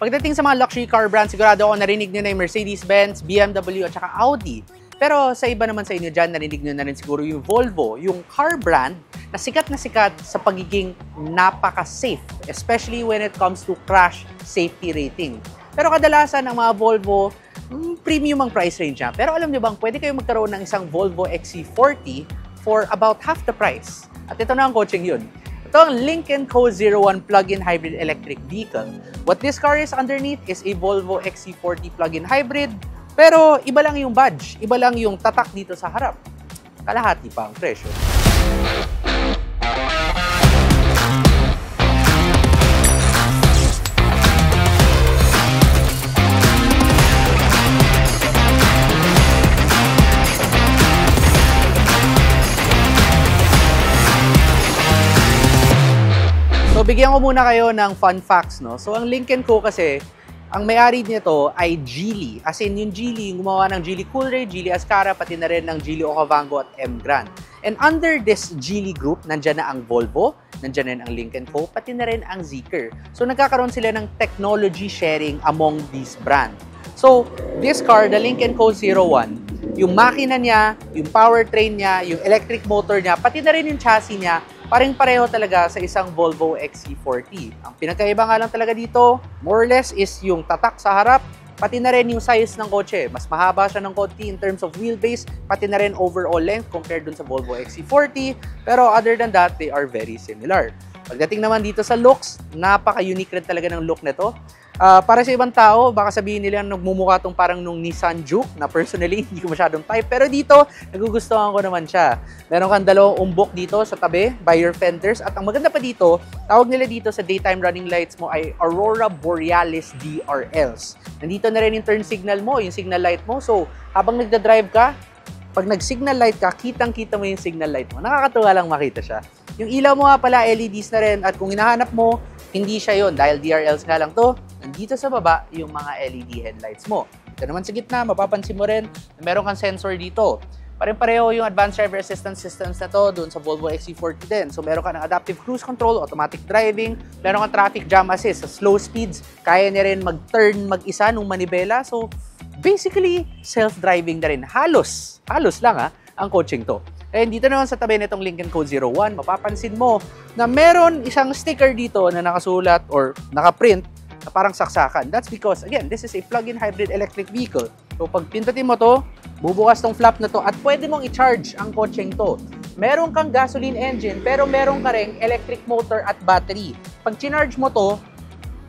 Pagdating sa mga luxury car brand, sigurado ako narinig nyo na yung Mercedes-Benz, BMW at saka Audi. Pero sa iba naman sa inyo dyan, narinig nyo na rin siguro yung Volvo, yung car brand na sikat sa pagiging napaka-safe, especially when it comes to crash safety rating. Pero kadalasan ang mga Volvo, premium ang price range niya. Pero alam nyo bang pwede kayong magkaroon ng isang Volvo XC40 for about half the price? At ito na ang coaching yun. Ito ang Lynk & Co 01 plug-in hybrid electric vehicle. What this car is underneath is a Volvo XC40 plug-in hybrid. Pero iba lang yung badge, iba lang yung tatak dito sa harap. Kalahati pa ang presyo. So, bigyan ko muna kayo ng fun facts, no? So, ang Lynk & Co kasi, ang may-ari nito ay Geely. As in, yung Geely, yung gumawa ng Geely Coolray, Geely Ascara, pati na rin ng Geely Okavango at M Grand. And under this Geely group, nandyan na ang Volvo, nandyan na rin ang Lynk & Co, pati na rin ang Zeekr. So, nagkakaroon sila ng technology sharing among these brands. So, this car, the Lynk & Co 01, yung makina niya, yung powertrain niya, yung electric motor niya, pati na rin yung chassis niya, pareho talaga sa isang Volvo XC40. Ang pinagkaiba nga lang talaga dito, more or less, is yung tatak sa harap, pati na rin yung size ng kotse. Mas mahaba siya ng konti in terms of wheelbase, pati na rin overall length compared dun sa Volvo XC40. Pero other than that, they are very similar. Pagdating naman dito sa looks, napaka-unique rin talaga ng look nito. Para sa ibang tao, baka sabihin nila nagmumukha tong parang nung Nissan Juke na personally hindi ko masyadong type. Pero dito, nagugustuhan ko naman siya. Meron kang dalawang umbok dito sa tabi by your fenders. At ang maganda pa dito, tawag nila dito sa daytime running lights mo ay Aurora Borealis DRLs. Nandito na rin yung turn signal mo, yung signal light mo. So, habang nagda-drive ka, pag nag-signal light ka, kitang-kita mo yung signal light mo. Nakakatuwa lang makita siya. Yung ilaw mo nga pala, LEDs na rin. At kung hinahanap mo, hindi siya yon dahil DRLs nga lang to. Nandito sa baba, yung mga LED headlights mo. Ito naman sa gitna, mapapansin mo rin na meron kang sensor dito. Pareho yung advanced driver assistance systems na to doon sa Volvo XC40 din. So meron ka ng adaptive cruise control, automatic driving, meron kang traffic jam assist sa slow speeds. Kaya niya rin mag-turn mag-isa nung manibela. So basically, self-driving na rin. Halos lang ang coaching to. And dito naman sa tabi nitong Lynk & Co 01, mapapansin mo na meron isang sticker dito na nakasulat or nakaprint na parang saksakan. That's because, again, this is a plug-in hybrid electric vehicle. So, pag pindutin mo to, bubukas tong flap na to at pwede mong i-charge ang kotseng to. Meron kang gasoline engine, pero meron ka ring electric motor at battery. Pag chinarge mo to,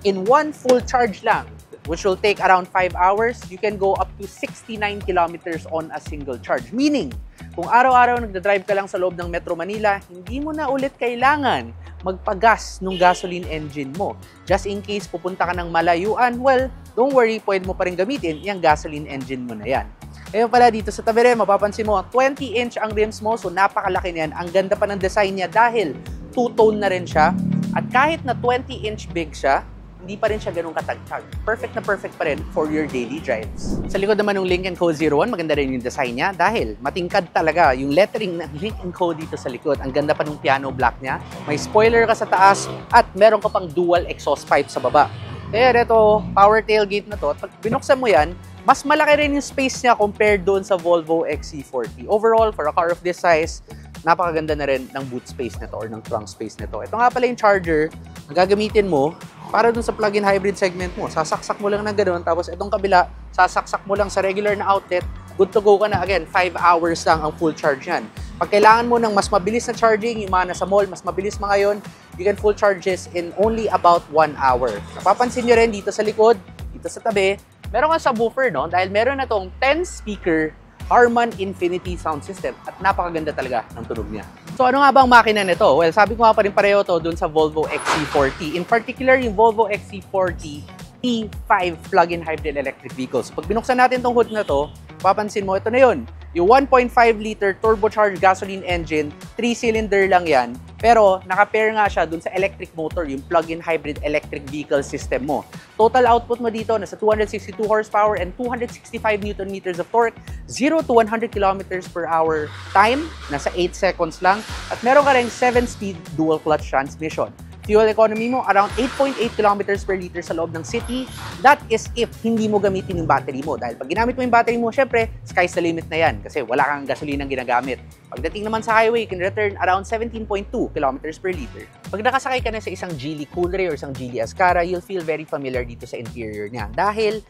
in one full charge lang, which will take around 5 hours, you can go up to 69 kilometers on a single charge. Meaning, kung araw-araw nagdadrive ka lang sa loob ng Metro Manila, hindi mo na ulit kailangan magpagas ng gasoline engine mo. Just in case pupunta ka ng malayuan, well, don't worry, pwede mo pa rin gamitin yung gasoline engine mo na yan. Ngayon pala dito sa tabi rin, mapapansin mo, 20-inch ang rims mo, so napakalaki niyan. Ang ganda pa ng design niya dahil two-tone na rin siya. At kahit na 20-inch big siya, hindi pa rin siya ganun katagtag. Perfect na perfect pa rin for your daily drives. Sa likod naman ng Lynk & Co 01, maganda rin yung design niya dahil matingkad talaga yung lettering ng Lynk & Co dito sa likod. Ang ganda pa ng piano black niya. May spoiler ka sa taas at meron ka pang dual exhaust pipe sa baba. Kaya ito, power tailgate na to. At pag binuksan mo yan, mas malaki rin yung space niya compared doon sa Volvo XC40. Overall, for a car of this size, napakaganda na rin ng boot space nito or ng trunk space nito. Ito nga pala yung charger na gagamitin mo para dun sa plug-in hybrid segment mo. Sasaksak mo lang ng ganoon, tapos itong kabila, sasaksak mo lang sa regular na outlet, good to go ka na. Again, 5 hours lang ang full charge yan. Pag kailangan mo ng mas mabilis na charging, yung mga nasa mall, mas mabilis mga yun, you can full charge this in only about 1 hour. Napapansin nyo rin dito sa likod, dito sa tabi, meron nga subwoofer, no? Dahil meron na tong 10-speaker Harman Infinity sound system at napakaganda talaga ng tunog niya. So ano nga ba ang makina nito? Well, sabi ko nga pa rin pareho to dun sa Volvo XC40. In particular, yung Volvo XC40 T5 plug-in hybrid electric vehicles. Pag binuksan natin tong hood na to, papansin mo, ito na yun. Yung 1.5-liter turbocharged gasoline engine, 3-cylinder lang yan. Pero naka-pair nga siya dun sa electric motor, yung plug-in hybrid electric vehicle system mo. Total output mo dito, nasa 262 horsepower and 265 Nm of torque. 0 to 100 kilometers per hour time, nasa 8 seconds lang. At meron ka rin 7-speed dual clutch transmission. Fuel economy mo, around 8.8 kilometers per liter sa loob ng city. That is if hindi mo gamitin yung battery mo. Dahil pag ginamit mo yung battery mo, syempre, sky's the limit na yan kasi wala kang gasolinang ginagamit. Pagdating naman sa highway, you can return around 17.2 kilometers per liter. Pag nakasakay ka na sa isang Geely Coolray or isang Geely Ascara, you'll feel very familiar dito sa interior niya. Dahil,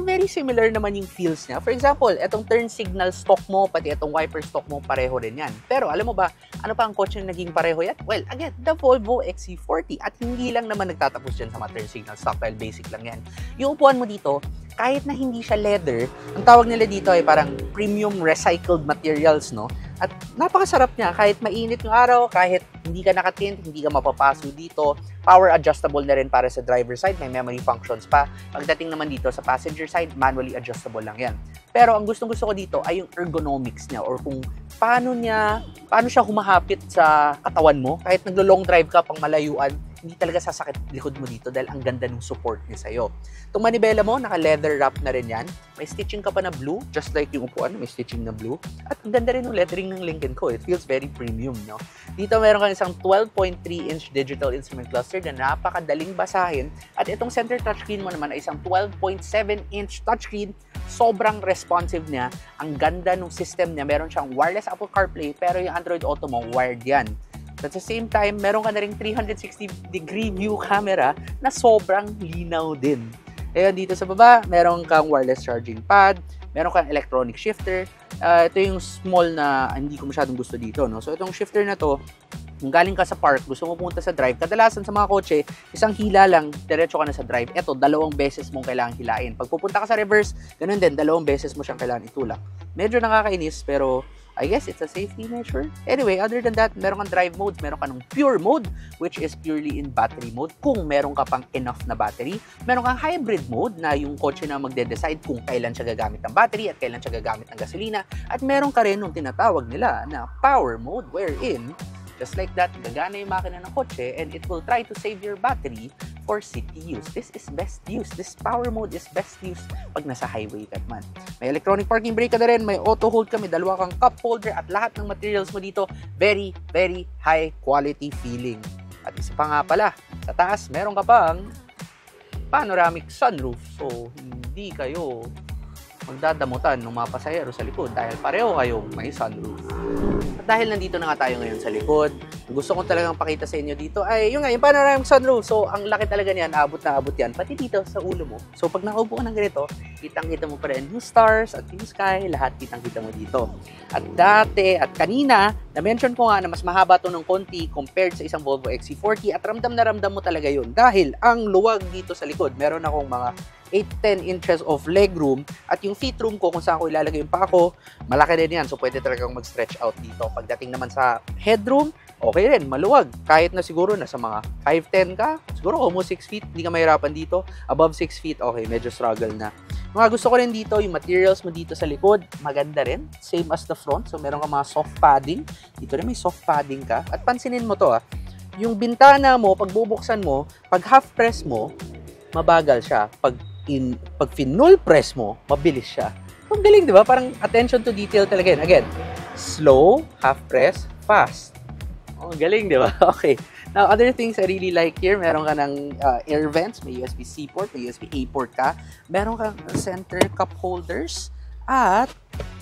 very similar naman yung feels niya. For example, etong turn signal stock mo, pati etong wiper stock mo, pareho rin yan. Pero alam mo ba, ano pa ang kotse na naging pareho yan? Well, again, the Volvo XC40. At hindi lang naman nagtatapos dyan sa mga turn signal stock dahil basic lang yan. Yung upuan mo dito, kahit na hindi siya leather, ang tawag nila dito ay parang premium recycled materials, no? At napakasarap niya, kahit mainit yung araw, kahit hindi ka nakatint, hindi ka mapapaso dito. Power adjustable na rin para sa driver side, may memory functions pa. Pagdating naman dito sa passenger side, manually adjustable lang yan. Pero ang gustong-gusto ko dito ay yung ergonomics niya or kung paano siya humahapit sa katawan mo. Kahit naglo-long drive ka pang malayuan, hindi talaga sasakit likod mo dito dahil ang ganda ng support niya sa'yo. Itong manibela mo, naka-leather wrap na rin yan. May stitching ka pa na blue, just like yung upuan, may stitching na blue. At ang ganda rin ng lettering ng Lincoln Co. It feels very premium, no? Dito meron kang isang 12.3-inch digital instrument cluster na napakadaling basahin. At itong center touchscreen mo naman ay isang 12.7-inch touchscreen. Sobrang responsive niya. Ang ganda ng system niya. Meron siyang wireless Apple CarPlay, pero yung Android Auto mo, wired yan. At the same time, meron ka na ring 360-degree view camera na sobrang linaw din. Ngayon, dito sa baba, meron kang wireless charging pad, meron kang electronic shifter. Ito yung small na hindi ko masyadong gusto dito, no? So, itong shifter na to, kung galing ka sa park, gusto mo pumunta sa drive, kadalasan sa mga kotse, isang hila lang, diretso ka na sa drive. Ito, 2 beses mong kailangan hilain. Pag pupunta ka sa reverse, ganun din, 2 beses mo siyang kailangan itulak. Medyo nakakainis, pero I guess it's a safety measure. Anyway, other than that, meron kang drive modes, meron ka ng pure mode, which is purely in battery mode, kung meron ka pang enough na battery. Meron kang hybrid mode, na yung kotse na magde-decide kung kailan siya gagamit ng battery at kailan siya gagamit ng gasolina. At meron ka rin yung tinatawag nila na power mode, wherein, just like that, gagana yung makina ng kotse and it will try to save your battery for city use. This is best use. This power mode is best use pag nasa highway ka man. May electronic parking brake ka na rin, may auto hold ka, may 2 kang cup holder at lahat ng materials mo dito, very, very high quality feeling. At isa pa nga pala, sa taas, meron ka pang panoramic sunroof. So, hindi kayo magdadamutan ng mga pasahero sa likod dahil pareho kayong may sunroof. At dahil nandito na nga tayo ngayon sa likod, gusto ko talagang pakita sa inyo dito ay yung panoramic sunroof. So, ang laki talaga niyan, abot na abot yan, pati dito sa ulo mo. So, pag nakaupo ka ng ganito, kitang-kita mo pa rin yung stars at yung sky, lahat kitang-kita mo dito. At dati, at kanina, na-mention ko nga na mas mahaba to ng konti compared sa isang Volvo XC40 at ramdam na ramdam mo talaga yun dahil ang luwag dito sa likod, meron akong mga 8-10 inches of legroom at yung feet room ko kung saan ko ilalagay yung pako, malaki din yan. So, pwede talagang mag-stretch out dito. Pagdating naman sa headroom, okay rin, maluwag. Kahit na siguro nasa mga 5'10 ka, siguro almost 6 feet, hindi ka mahirapan dito. Above 6 feet, okay, medyo struggle na. Mga gusto ko rin dito, yung materials mo dito sa likod, maganda rin. Same as the front. So, meron ka mga soft padding. Dito rin may soft padding ka. At pansinin mo to, yung bintana mo, pag bubuksan mo, pag half press mo, mabagal siya. Pag full press mo, mabilis siya. Ang galing, di ba? Parang attention to detail talaga yun. Again, slow, half press, fast. Oh, galing, di ba? Okay. Now, other things I really like here, meron ka ng air vents, may USB-C port, may USB-A port ka. Meron kang center cup holders. At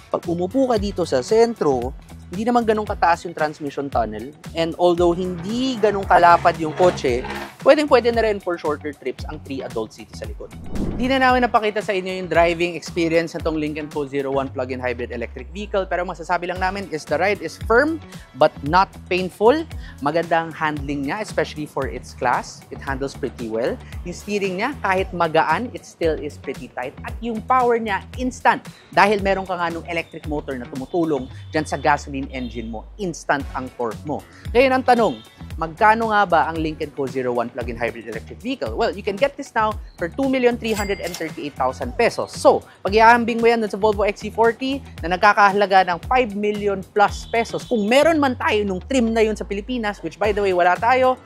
pag umupo ka dito sa sentro, hindi naman ganun kataas yung transmission tunnel. And although hindi ganun kalapad yung kotse, pwedeng-pwede na rin for shorter trips ang 3 adult seats sa likod. Hindi na namin napakita sa inyo yung driving experience ng Lincoln Co. 01 plug-in hybrid electric vehicle. Pero masasabi lang namin is the ride is firm but not painful. Maganda ang handling niya, especially for its class. It handles pretty well. Yung steering niya, kahit magaan, it still is pretty tight. At yung power niya, instant. Dahil meron ka nga nung electric motor na tumutulong dyan sa gasoline engine mo, instant ang torque mo. Ngayon ang tanong, magkano nga ba ang Lincoln Co. 01 plug-in hybrid electric vehicle? Well, you can get this now for 2,338,000 pesos. So, pag iahambing mo yan dun sa Volvo XC40 na nagkakahalaga ng 5 million plus pesos, kung meron man tayo nung trim na yun sa Pilipinas, which by the way, wala tayo,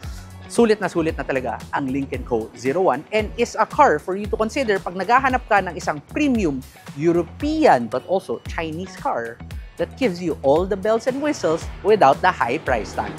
sulit na talaga ang Lincoln Co. 01 and is a car for you to consider pag naghahanap ka ng isang premium European but also Chinese car that gives you all the bells and whistles without the high price tag.